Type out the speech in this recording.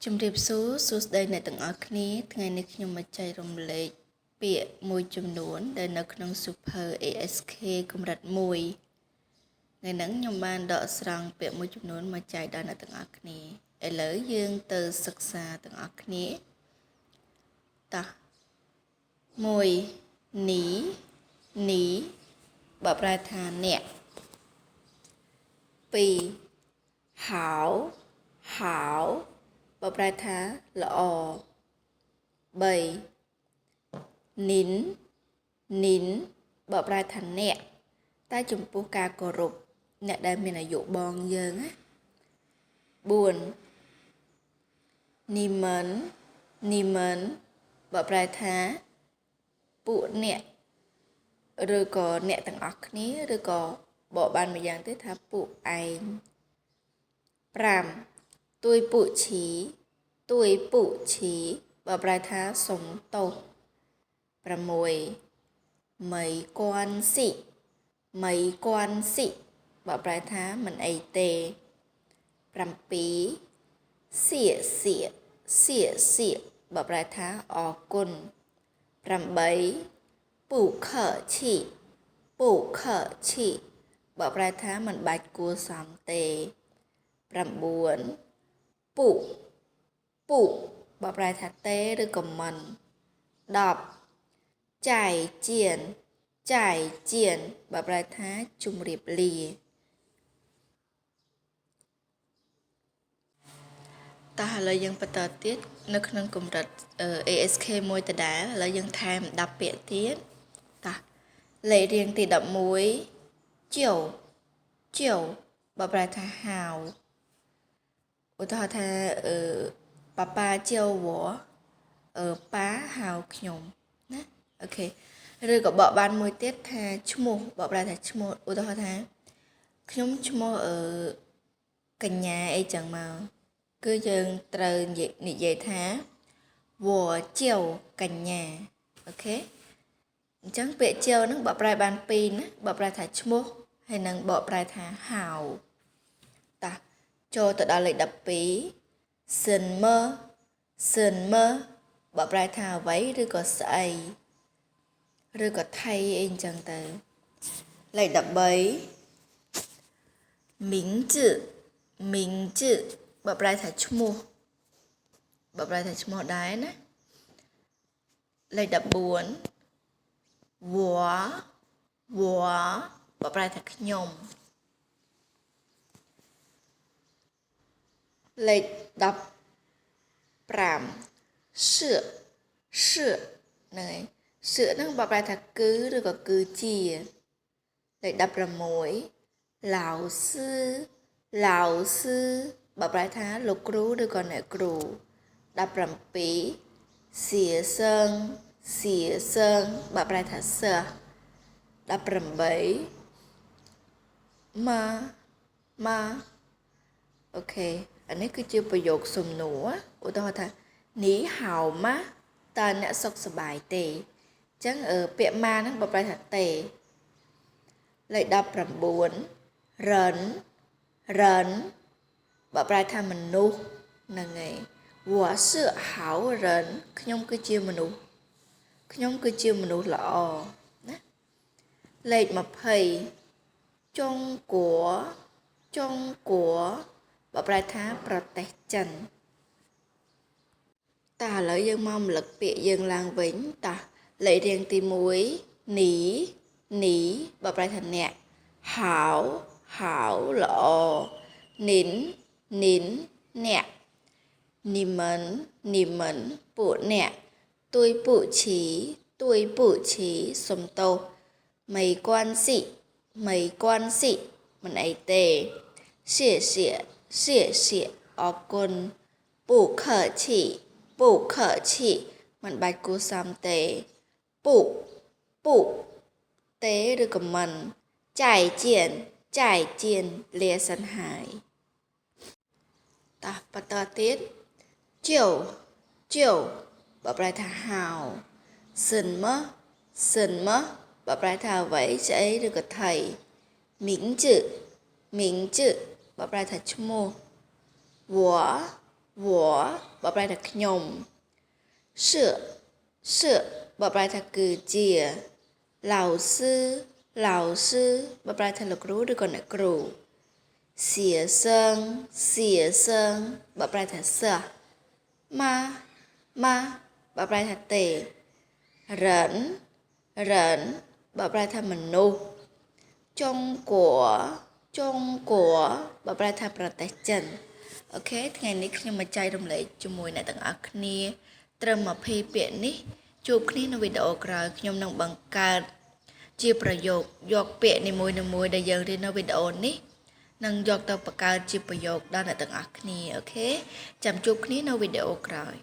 ជំរាបសួរសួស្តីអ្នកទាំងអស់គ្នាថ្ងៃនេះខ្ញុំមកចែករំលែកពាក្យមួយចំនួនដែលនៅក្នុង Super ASK កម្រិត1ថ្ងៃហ្នឹងខ្ញុំបានដកស្រង់ពាក្យមួយចំនួនមកចែកដល់អ្នកទាំងអស់គ្នាឥឡូវយើងទៅសិក្សាទាំងអស់គ្នាតោះ1នីបើប្រែថាអ្នក2ហៅបើប្រែថាល្អ3និនបើប្រែថាអ្នកតែចំពោះការគោរពអ្នកដែលមានអាយុបងយើងណា4នីមិនបើប្រែថាពួកអ្នកឬក៏អ្នកទាំងអស់គ្នាឬក៏បកបានមួយយ៉ាងទៀតថាពួកឯង5ទួយពុឈីបើប្រែថាសុំទោស6មីគួនស៊ីបើប្រែថាមិនអីទេ7សៀបើប្រែថាអរគុណ8ពូខឈីបើប្រែថាមិនបាច់គួរសមទេ9ពុបើប្រែថាទេឬក៏មិន10ចាយជៀនបើប្រែថាជម្រាបលាតោះឥឡូវយើងបន្តទៀតនៅក្នុងកម្រិត ASK មួយដដែលឥឡូវយើងថែម10ពាក្យទៀតតោះលេខរៀងទី11ជៀវបើប្រែថាហៅឧទាហរណ៍ថាប៉ាជៀវវប៉ាហៅខ្ញុំណាអូខេឬក៏បកបានមួយទៀតថាឈ្មោះបកប្រែថាឈ្មោះឧទាហរណ៍ថាខ្ញុំឈ្មោះកញ្ញាអីចឹងមកគឺយើងត្រូវនិយាយថាវជៀវកញ្ញាអូខេអញ្ចឹងពាក្យជៀវហ្នឹងបកប្រែបាន2ណាបកប្រែថាឈ្មោះហើយនឹងបកប្រែថាហៅតោះចូលទៅដល់លេខ12សិនមើបកប្រែថាអ្វីឬក៏ស្អីឬក៏ថៃអីអញ្ចឹងទៅលេខ13មីងជឺបើប្រែថាឈ្មោះដែរណាលេខ14វបើប្រែថាខ្ញុំលេខ15សឿហ្នឹងហើយសឿហ្នឹងបើប្រែថាគឺឬក៏គឺជាលេខ16ឡៅស៊ឺបើប្រែថាលោកគ្រូឬក៏អ្នកគ្រូ17សៀសើងបើប្រែថាសិស្ស18ម៉ាអូខេអានេះគឺជាប្រយោគសំណួរឧទាហរណ៍ថានីហៅម៉ាតើអ្នកសុខសប្បាយទេអញ្ចឹងពាក្យម៉ាហ្នឹងបើប្រែថាទេលេខ19រិនបើប្រែថាមនុស្សហ្នឹងហើយ我是好人ខ្ញុំគឺជាមនុស្សល្អណាលេខ20ចុងគួបើប្រែថាប្រទេសចិនតើឥឡូវយើងមកម្លឹកពាក្យយើងឡើងវិញតោះលេខរៀងទី1នីបើប្រែថាអ្នកហៅល្អនិនអ្នកនីមិនពួកអ្នកទួយពុឈីសុំទោសមីគួនស៊ីមិនអីទេសៀអរគុណពូខឈីមិនបាច់គួរសមទេពុទេឬក៏មិនចាយជៀនលាសិនហើយតោះបន្តទៀតជៀវបើប្រែថាហៅសិនមើបើប្រែថាអ្វីស្អីឬក៏ថៃមីងជឺបើប្រែថាឈ្មោះ我បបប្រែថាខ្ញុំ是បបប្រែថាគឺជា老师បបប្រែថាលោកគ្រូឬក៏អ្នកគ្រូ学生បបប្រែថាសិស្សម៉ាបបប្រែថាទេ人បបប្រែថាមនុស្សចុងกัวបបប្រែថាប្រទេសចិនអូខេថ្ងៃនេះខ្ញុំមកចែករំលែកជាមួយអ្នកទាំងអស់គ្នាត្រឹម20ពាក្យនេះជួបគ្នានៅវីដេអូក្រោយខ្ញុំនឹងបង្កើតជាប្រយោគយកពាក្យនីមួយៗដែលយើងរៀននៅវីដេអូនេះនឹងយកទៅបង្កើតជាប្រយោគដល់អ្នកទាំងអស់គ្នាអូខេចាំជួបគ្នានៅវីដេអូក្រោយ